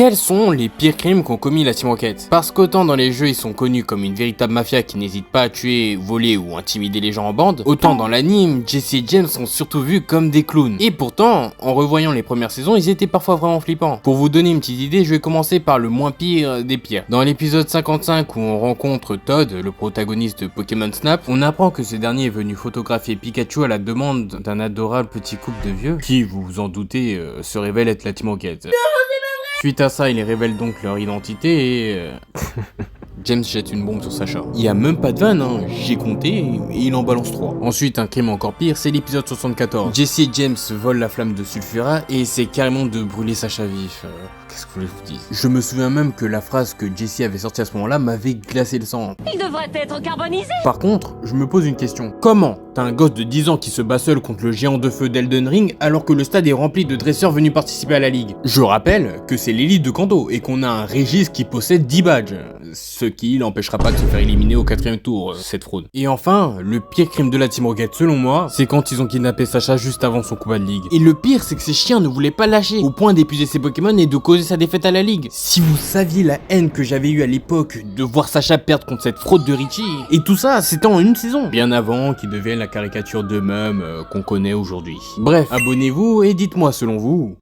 Quels sont les pires crimes qu'ont commis la Team Rocket? Parce qu'autant dans les jeux ils sont connus comme une véritable mafia qui n'hésite pas à tuer, voler ou intimider les gens en bande, autant dans l'anime, Jesse et James sont surtout vus comme des clowns. Et pourtant, en revoyant les premières saisons, ils étaient parfois vraiment flippants. Pour vous donner une petite idée, je vais commencer par le moins pire des pires. Dans l'épisode 55 où on rencontre Todd, le protagoniste de Pokémon Snap, on apprend que ce dernier est venu photographier Pikachu à la demande d'un adorable petit couple de vieux, qui, vous vous en doutez, se révèle être la Team Rocket. Suite à ça, ils révèlent donc leur identité et... James jette une bombe sur Sacha. Il y a même pas de vanne, hein. J'ai compté et il en balance 3. Ensuite, un crime encore pire, c'est l'épisode 74. Jesse et James volent la flamme de Sulfura et essaient carrément de brûler Sacha vif. Qu'est-ce que je vous dis? Je me souviens même que la phrase que Jesse avait sortie à ce moment-là m'avait glacé le sang. Il devrait être carbonisé. Par contre, je me pose une question. Comment t'as un gosse de 10 ans qui se bat seul contre le géant de feu d'Elden Ring alors que le stade est rempli de dresseurs venus participer à la ligue? Je rappelle que c'est l'élite de Kanto et qu'on a un Régis qui possède 10 badges. Ce qui l'empêchera pas de se faire éliminer au 4ème tour, cette fraude. Et enfin, le pire crime de la Team Rocket selon moi, c'est quand ils ont kidnappé Sacha juste avant son combat de ligue. Et le pire, c'est que ces chiens ne voulaient pas lâcher, au point d'épuiser ses Pokémon et de causer sa défaite à la ligue. Si vous saviez la haine que j'avais eue à l'époque de voir Sacha perdre contre cette fraude de Richie, et tout ça, c'était en une saison. Bien avant qu'ils deviennent la caricature d'eux-mêmes qu'on connaît aujourd'hui. Bref, abonnez-vous et dites-moi selon vous,